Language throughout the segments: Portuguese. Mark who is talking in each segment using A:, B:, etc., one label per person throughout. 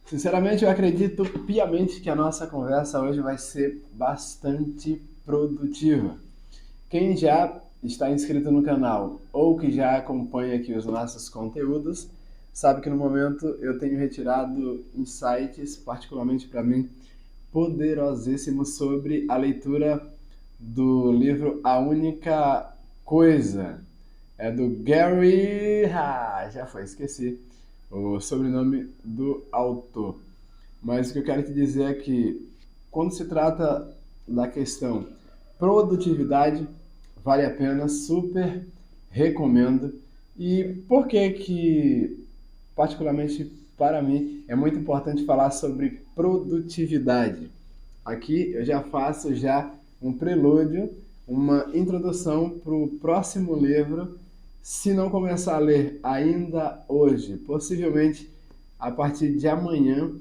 A: Sinceramente, eu acredito piamente que a nossa conversa hoje vai ser bastante produtiva. Quem já está inscrito no canal ou que já acompanha aqui os nossos conteúdos, sabe que no momento eu tenho retirado insights, particularmente para mim, poderosíssimos sobre a leitura do livro A Única Coisa. É do Gary. Já foi, esqueci o sobrenome do autor. Mas o que eu quero te dizer é que, quando se trata da questão produtividade, vale a pena, super recomendo. E por que que, particularmente para mim, é muito importante falar sobre produtividade? Aqui eu já faço já um prelúdio, uma introdução para o próximo livro. Se não começar a ler ainda hoje, possivelmente a partir de amanhã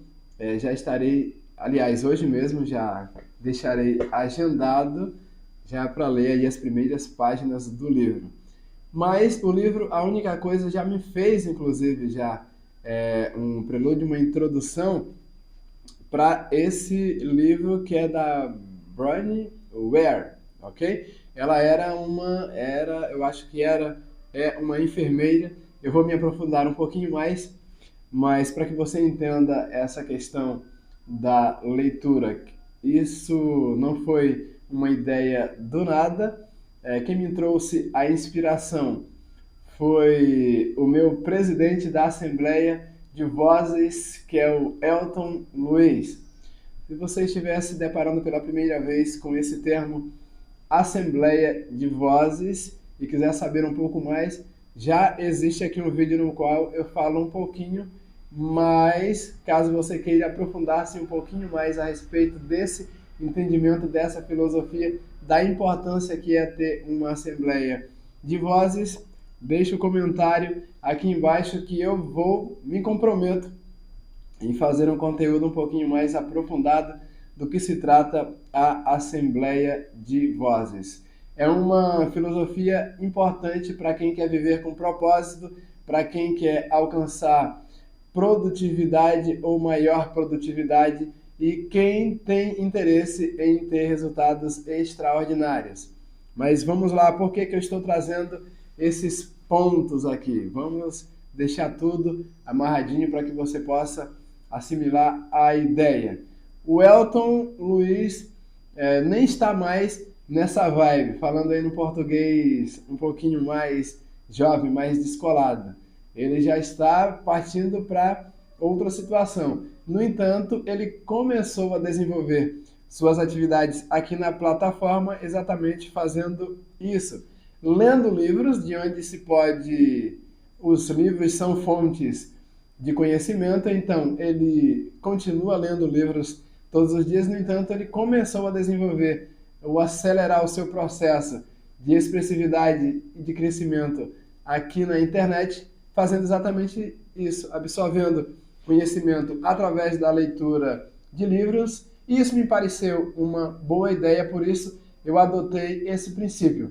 A: já estarei, aliás, hoje mesmo já deixarei agendado já para ler aí as primeiras páginas do livro. Mas o livro, a única coisa, já me fez, inclusive, já um prelúdio, uma introdução para esse livro que é da Bronnie Ware, ok? Ela eu acho que é uma enfermeira. Eu vou me aprofundar um pouquinho mais, mas para que você entenda essa questão da leitura, isso não foi uma ideia do nada. Quem me trouxe a inspiração foi o meu presidente da Assembleia de Vozes, que é o Elton Luiz. Se você estiver se deparando pela primeira vez com esse termo Assembleia de Vozes e quiser saber um pouco mais, já existe aqui um vídeo no qual eu falo um pouquinho, mas caso você queira aprofundar-se um pouquinho mais a respeito desse entendimento, dessa filosofia, da importância que é ter uma Assembleia de Vozes, deixe o comentário aqui embaixo que eu me comprometo em fazer um conteúdo um pouquinho mais aprofundado do que se trata a Assembleia de Vozes. É uma filosofia importante para quem quer viver com propósito, para quem quer alcançar produtividade ou maior produtividade e quem tem interesse em ter resultados extraordinários. Mas vamos lá, por que que eu estou trazendo esses pontos aqui? Vamos deixar tudo amarradinho para que você possa assimilar a ideia. O Elton Luiz nem está mais nessa vibe, falando aí no português um pouquinho mais jovem, mais descolado. Ele já está partindo para outra situação. No entanto, ele começou a desenvolver suas atividades aqui na plataforma exatamente fazendo isso. Lendo livros, de onde se pode... Os livros são fontes de conhecimento, então ele continua lendo livros todos os dias. No entanto, ele começou a desenvolver ou acelerar o seu processo de expressividade e de crescimento aqui na internet, fazendo exatamente isso, absorvendo conhecimento através da leitura de livros. E isso me pareceu uma boa ideia, por isso eu adotei esse princípio.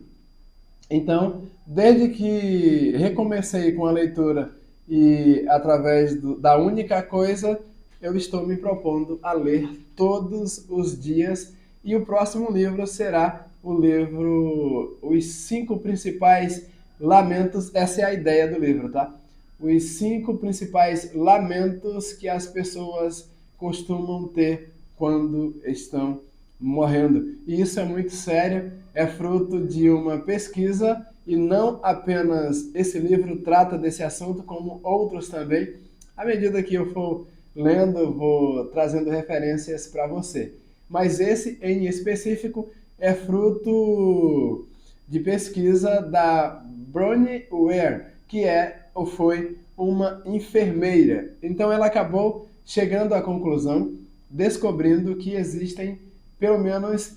A: Então, desde que recomecei com a leitura e através da única coisa, eu estou me propondo a ler todos os dias. E o próximo livro será o livro Os 5 Principais Lamentos. Essa é a ideia do livro, tá? Os 5 principais lamentos que as pessoas costumam ter quando estão morrendo. E isso é muito sério, é fruto de uma pesquisa e não apenas esse livro trata desse assunto, como outros também. À medida que eu for lendo, eu vou trazendo referências para você. Mas esse em específico é fruto de pesquisa da Bronnie Ware, que é ou foi uma enfermeira. Então ela acabou chegando à conclusão, descobrindo que existem pelo menos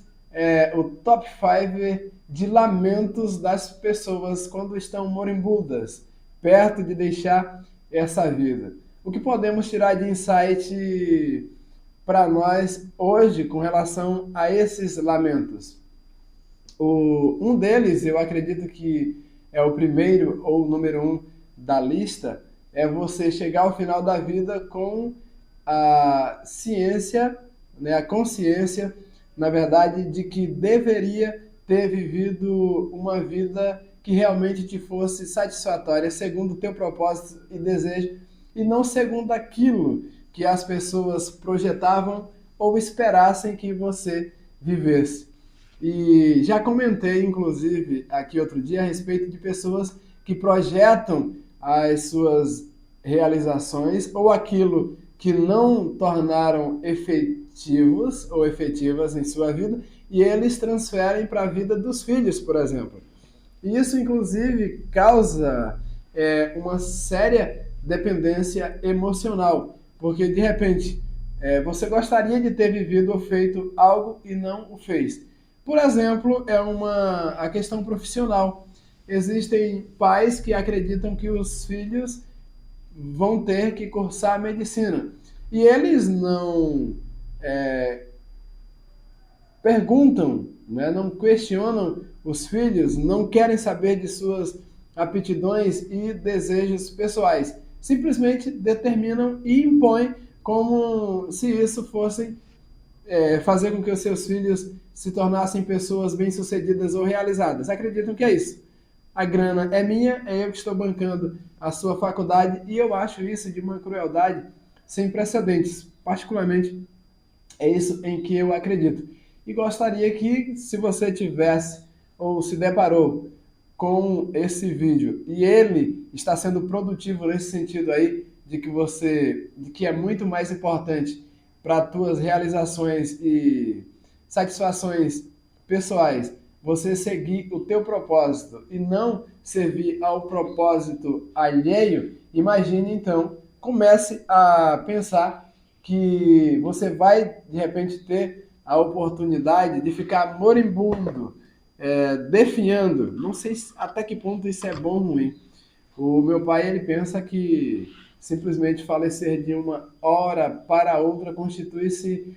A: o top 5 de lamentos das pessoas quando estão moribundas, perto de deixar essa vida. O que podemos tirar de insight para nós hoje com relação a esses lamentos? Um deles, eu acredito que é o primeiro ou o número 1 da lista, é você chegar ao final da vida com a ciência, né, a consciência, na verdade, de que deveria ter vivido uma vida que realmente te fosse satisfatória, segundo o teu propósito e desejo, e não segundo aquilo que as pessoas projetavam ou esperassem que você vivesse. E já comentei, inclusive, aqui outro dia a respeito de pessoas que projetam as suas realizações ou aquilo que não tornaram efetivos ou efetivas em sua vida e eles transferem para a vida dos filhos, por exemplo. E isso, inclusive, causa uma séria dependência emocional, porque, de repente, você gostaria de ter vivido ou feito algo e não o fez. Por exemplo, a questão profissional. Existem pais que acreditam que os filhos vão ter que cursar medicina. E eles não perguntam, né, não questionam os filhos, não querem saber de suas aptidões e desejos pessoais. Simplesmente determinam e impõem como se isso fosse fazer com que os seus filhos se tornassem pessoas bem-sucedidas ou realizadas. Acreditam que é isso. A grana é minha, é eu que estou bancando a sua faculdade e eu acho isso de uma crueldade sem precedentes. Particularmente, é isso em que eu acredito. E gostaria que, se você tivesse ou se deparou com esse vídeo e ele está sendo produtivo nesse sentido aí, de que é muito mais importante para as tuas realizações e satisfações pessoais, você seguir o teu propósito e não servir ao propósito alheio, imagine então, comece a pensar que você vai de repente ter a oportunidade de ficar moribundo, definhando. Não sei até que ponto isso é bom ou ruim. O meu pai, ele pensa que simplesmente falecer de uma hora para outra constitui-se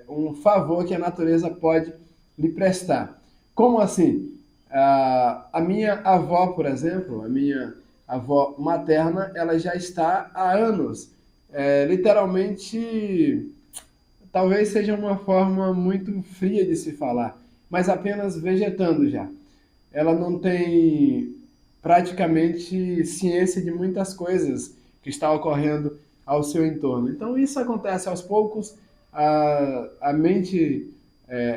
A: um favor que a natureza pode lhe prestar. Como assim? A minha avó, por exemplo, a minha avó materna, ela já está há anos, literalmente, talvez seja uma forma muito fria de se falar, mas apenas vegetando já. Ela não tem praticamente ciência de muitas coisas que está ocorrendo ao seu entorno. Então isso acontece aos poucos, a mente,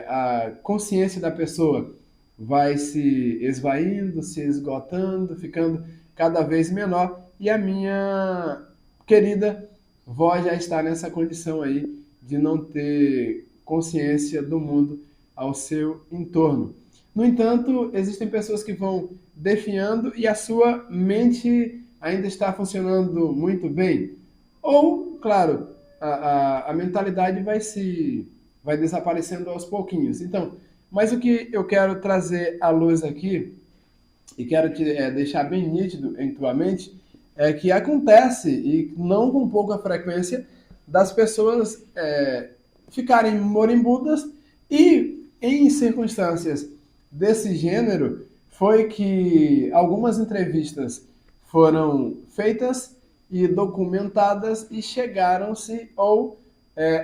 A: a consciência da pessoa vai se esvaindo, se esgotando, ficando cada vez menor e a minha querida vó já está nessa condição aí de não ter consciência do mundo ao seu entorno. No entanto, existem pessoas que vão definhando e a sua mente ainda está funcionando muito bem. Ou, claro, a mentalidade vai desaparecendo aos pouquinhos. Então, mas o que eu quero trazer à luz aqui, e quero te deixar bem nítido em tua mente, é que acontece, e não com pouca frequência, das pessoas ficarem moribundas e, em circunstâncias desse gênero, foi que algumas entrevistas foram feitas e documentadas e chegaram-se, ou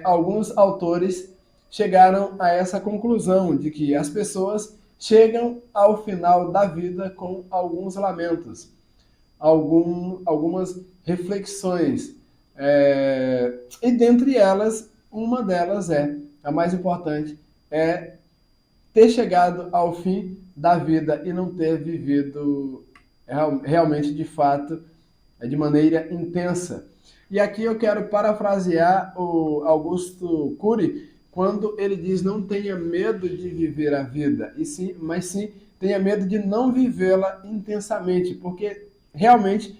A: alguns autores chegaram a essa conclusão de que as pessoas chegam ao final da vida com alguns lamentos, algumas reflexões, e dentre elas, uma delas a mais importante, é ter chegado ao fim da vida e não ter vivido realmente, de fato, de maneira intensa. E aqui eu quero parafrasear o Augusto Cury, quando ele diz: não tenha medo de viver a vida, mas sim tenha medo de não vivê-la intensamente, porque realmente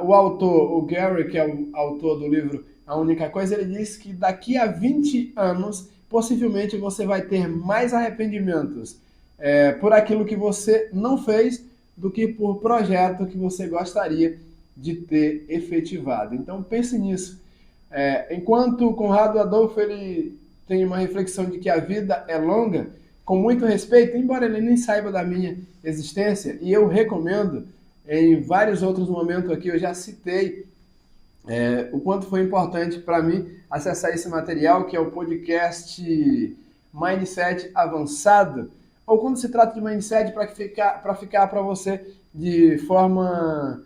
A: o autor, o Gary, que é o autor do livro A Única Coisa, ele diz que daqui a 20 anos, possivelmente você vai ter mais arrependimentos por aquilo que você não fez do que por projeto que você gostaria de ter efetivado. Então pense nisso. Enquanto Conrado Adolfo ele tem uma reflexão de que a vida é longa, com muito respeito, embora ele nem saiba da minha existência, e eu recomendo, em vários outros momentos aqui eu já citei o quanto foi importante para mim acessar esse material, que é o podcast Mindset Avançado, ou quando se trata de mindset para ficar para você de forma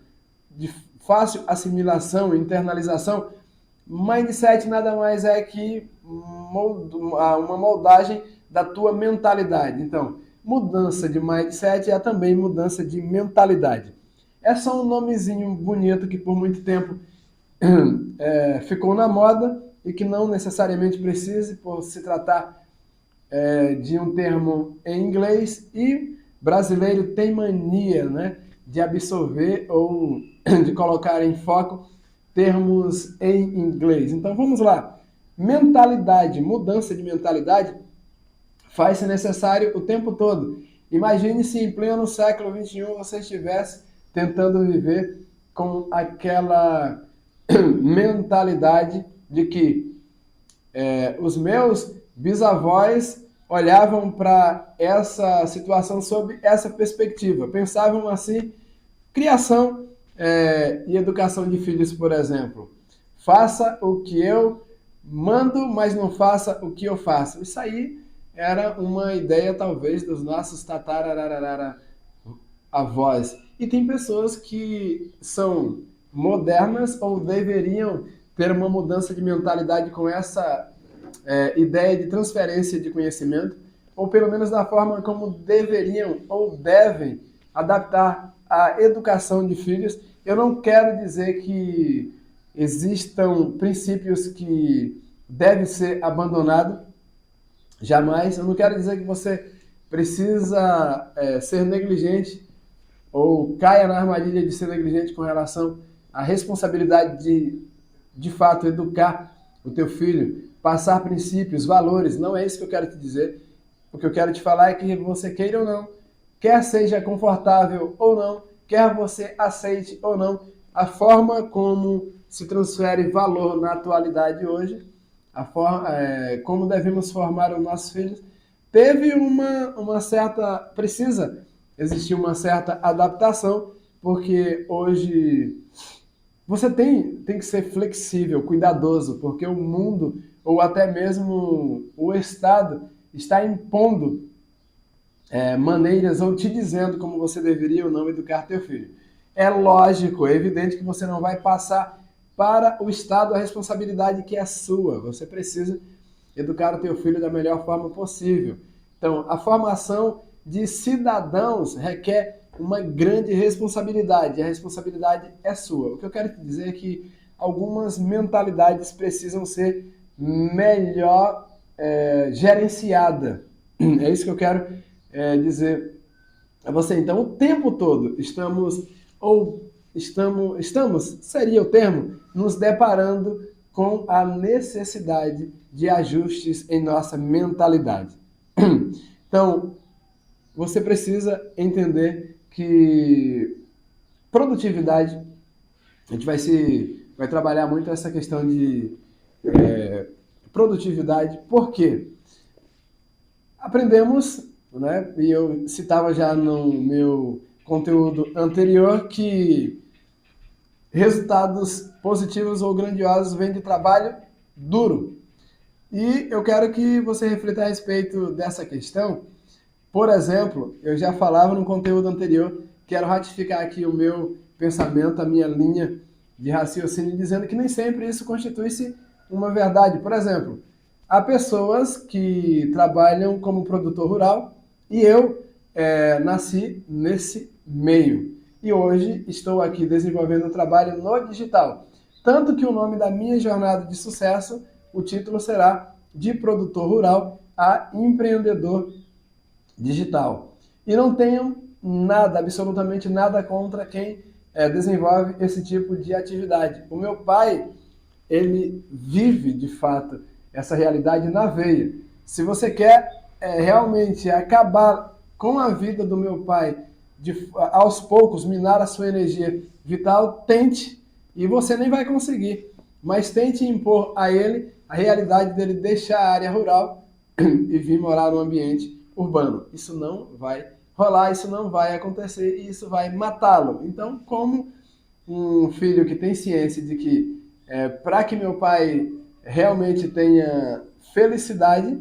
A: de fácil assimilação, internalização. Mindset nada mais é que uma moldagem da tua mentalidade. Então, mudança de mindset é também mudança de mentalidade. É só um nomezinho bonito que por muito tempo ficou na moda e que não necessariamente precise, por se tratar de um termo em inglês, e brasileiro tem mania, né, de absorver ou de colocar em foco termos em inglês. Então vamos lá. Mentalidade, mudança de mentalidade faz-se necessário o tempo todo. Imagine se em pleno século XXI você estivesse tentando viver com aquela mentalidade de que os meus bisavós olhavam para essa situação sob essa perspectiva, pensavam assim: criação e educação de filhos, por exemplo. Faça o que eu mando, mas não faça o que eu faço. Isso aí era uma ideia, talvez, dos nossos avós. E tem pessoas que são modernas ou deveriam ter uma mudança de mentalidade com essa ideia de transferência de conhecimento, ou pelo menos da forma como deveriam ou devem adaptar a educação de filhos. Eu não quero dizer que existam princípios que devem ser abandonados, jamais. Eu não quero dizer que você precisa ser negligente ou caia na armadilha de ser negligente com relação à responsabilidade de fato, educar o teu filho, passar princípios, valores. Não é isso que eu quero te dizer. O que eu quero te falar é que você queira ou não, quer seja confortável ou não, quer você aceite ou não, a forma como se transfere valor na atualidade hoje, a forma, como devemos formar os nossos filhos, teve precisa existir uma certa adaptação, porque hoje você tem que ser flexível, cuidadoso, porque o mundo, ou até mesmo o Estado, está impondo maneiras ou te dizendo como você deveria ou não educar teu filho. É lógico, é evidente que você não vai passar para o Estado a responsabilidade que é sua. Você precisa educar o teu filho da melhor forma possível. Então, a formação de cidadãos requer uma grande responsabilidade. A responsabilidade é sua. O que eu quero te dizer é que algumas mentalidades precisam ser melhor gerenciadas. É isso que eu quero dizer a você. Então, o tempo todo estamos, seria o termo, nos deparando com a necessidade de ajustes em nossa mentalidade. Então, você precisa entender que produtividade, a gente vai trabalhar muito essa questão de produtividade, porque aprendemos, né, e eu citava já no meu conteúdo anterior, que resultados positivos ou grandiosos vêm de trabalho duro. E eu quero que você reflita a respeito dessa questão. Por exemplo, eu já falava no conteúdo anterior, quero ratificar aqui o meu pensamento, a minha linha de raciocínio, dizendo que nem sempre isso constitui-se uma verdade. Por exemplo, há pessoas que trabalham como produtor rural e eu nasci nesse meio. E hoje estou aqui desenvolvendo um trabalho no digital. Tanto que o nome da minha jornada de sucesso, o título será De Produtor Rural a Empreendedor Digital. E não tenho nada, absolutamente nada contra quem desenvolve esse tipo de atividade. O meu pai, ele vive de fato essa realidade na veia. Se você quer realmente acabar com a vida do meu pai, aos poucos minar a sua energia vital, tente, e você nem vai conseguir, mas tente impor a ele a realidade dele deixar a área rural e vir morar no ambiente urbano. Isso não vai rolar, isso não vai acontecer e isso vai matá-lo. Então, como um filho que tem ciência de que Para que meu pai realmente tenha felicidade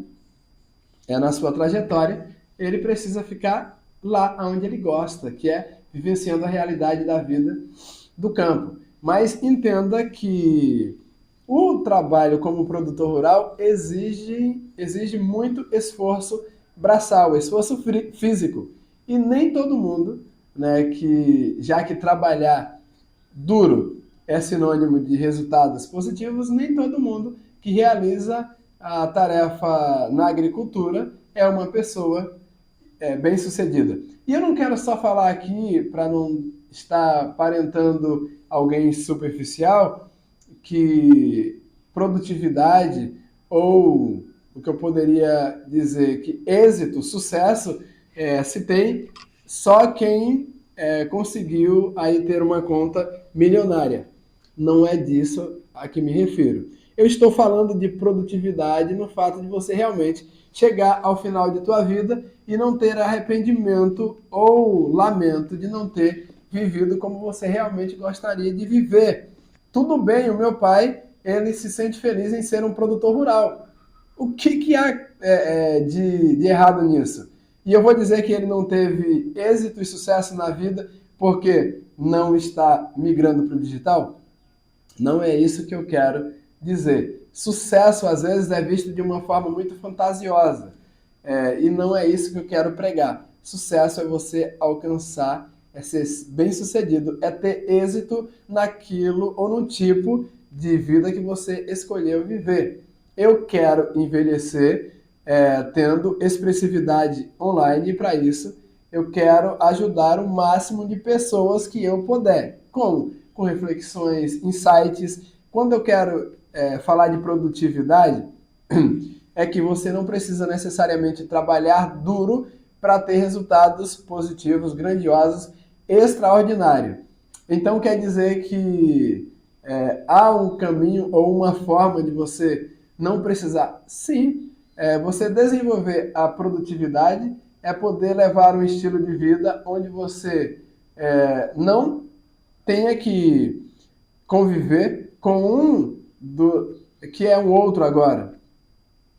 A: na sua trajetória, ele precisa ficar lá onde ele gosta, que é vivenciando a realidade da vida do campo. Mas entenda que o trabalho como produtor rural exige muito esforço braçal, esforço físico. E nem todo mundo, né, já que trabalhar duro é sinônimo de resultados positivos, nem todo mundo que realiza a tarefa na agricultura é uma pessoa bem-sucedida. E eu não quero só falar aqui, para não estar aparentando alguém superficial, que produtividade ou o que eu poderia dizer que êxito, sucesso, se tem só quem conseguiu aí ter uma conta milionária. Não é disso a que me refiro. Eu estou falando de produtividade no fato de você realmente chegar ao final de tua vida e não ter arrependimento ou lamento de não ter vivido como você realmente gostaria de viver. Tudo bem, o meu pai, ele se sente feliz em ser um produtor rural. O que há de errado nisso? E eu vou dizer que ele não teve êxito e sucesso na vida porque não está migrando para o digital? Não é isso que eu quero dizer. Sucesso, às vezes, é visto de uma forma muito fantasiosa. E não é isso que eu quero pregar. Sucesso é você alcançar, é ser bem-sucedido, é ter êxito naquilo ou no tipo de vida que você escolheu viver. Eu quero envelhecer tendo expressividade online e para isso eu quero ajudar o máximo de pessoas que eu puder. Como? Com reflexões, insights. Quando eu quero falar de produtividade, é que você não precisa necessariamente trabalhar duro para ter resultados positivos, grandiosos, extraordinários. Então quer dizer que há um caminho ou uma forma de você não precisar? Sim, você desenvolver a produtividade é poder levar um estilo de vida onde você não tenha que conviver com que é um outro agora.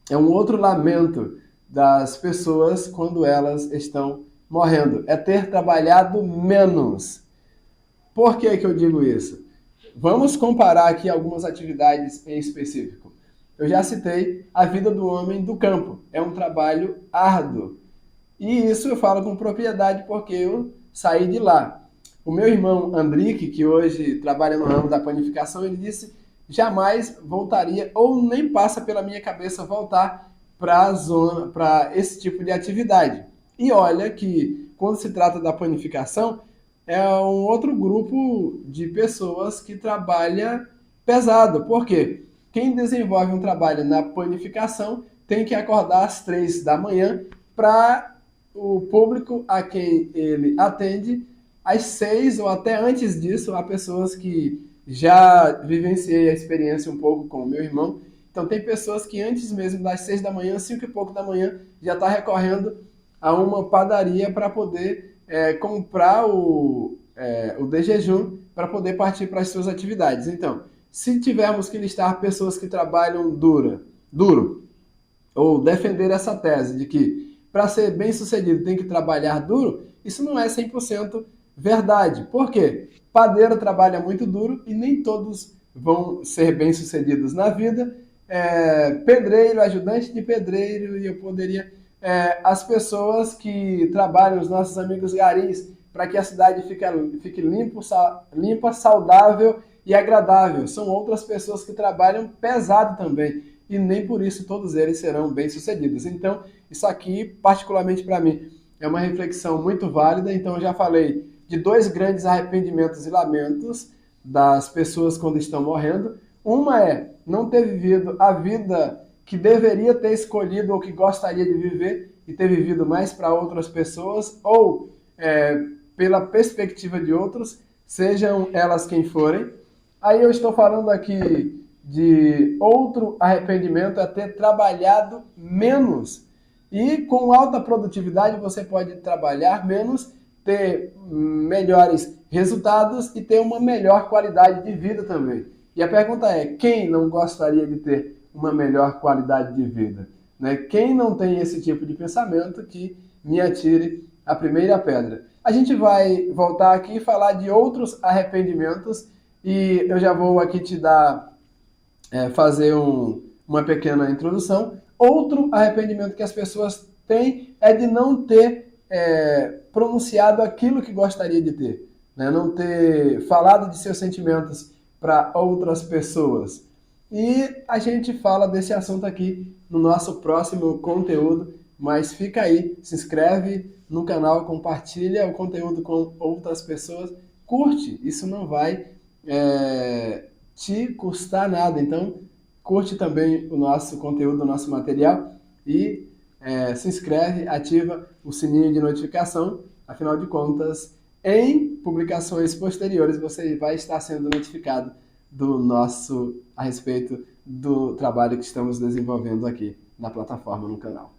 A: É um outro lamento das pessoas quando elas estão morrendo. É ter trabalhado menos. Por que eu digo isso? Vamos comparar aqui algumas atividades em específico. Eu já citei a vida do homem do campo. É um trabalho árduo. E isso eu falo com propriedade porque eu saí de lá. O meu irmão Andrique, que hoje trabalha no ramo da panificação, ele disse jamais voltaria ou nem passa pela minha cabeça voltar para esse tipo de atividade. E olha que quando se trata da panificação, é um outro grupo de pessoas que trabalha pesado. Por quê? Quem desenvolve um trabalho na panificação tem que acordar às 3 da manhã para o público a quem ele atende às 6 ou até antes disso. Há pessoas que já vivenciei a experiência um pouco com o meu irmão. Então tem pessoas que antes mesmo das 6 da manhã, 5 e pouco da manhã, já está recorrendo a uma padaria para poder comprar o de jejum para poder partir para as suas atividades. Então, se tivermos que listar pessoas que trabalham duro, ou defender essa tese de que para ser bem sucedido tem que trabalhar duro, isso não é 100% verdade. Por quê? Padeiro trabalha muito duro e nem todos vão ser bem sucedidos na vida. Pedreiro, ajudante de pedreiro, e eu poderia... as pessoas que trabalham, os nossos amigos garis, para que a cidade fique limpa, saudável e agradável. São outras pessoas que trabalham pesado também. E nem por isso todos eles serão bem-sucedidos. Então, isso aqui, particularmente para mim, é uma reflexão muito válida. Então, eu já falei de 2 grandes arrependimentos e lamentos das pessoas quando estão morrendo. Uma é não ter vivido a vida que deveria ter escolhido ou que gostaria de viver e ter vivido mais para outras pessoas ou pela perspectiva de outros, sejam elas quem forem. Aí eu estou falando aqui de outro arrependimento, é ter trabalhado menos. E com alta produtividade você pode trabalhar menos, ter melhores resultados e ter uma melhor qualidade de vida também. E a pergunta é, quem não gostaria de ter uma melhor qualidade de vida? Né? Quem não tem esse tipo de pensamento, que me atire a primeira pedra. A gente vai voltar aqui e falar de outros arrependimentos e eu já vou aqui te dar, fazer uma pequena introdução. Outro arrependimento que as pessoas têm é de não ter pronunciado aquilo que gostaria de ter, né? Não ter falado de seus sentimentos para outras pessoas. E a gente fala desse assunto aqui no nosso próximo conteúdo, mas fica aí, se inscreve no canal, compartilha o conteúdo com outras pessoas, curte, isso não vai te custar nada, então curte também o nosso conteúdo, o nosso material e se inscreve, ativa o sininho de notificação, afinal de contas, em publicações posteriores você vai estar sendo notificado a respeito do trabalho que estamos desenvolvendo aqui na plataforma, no canal.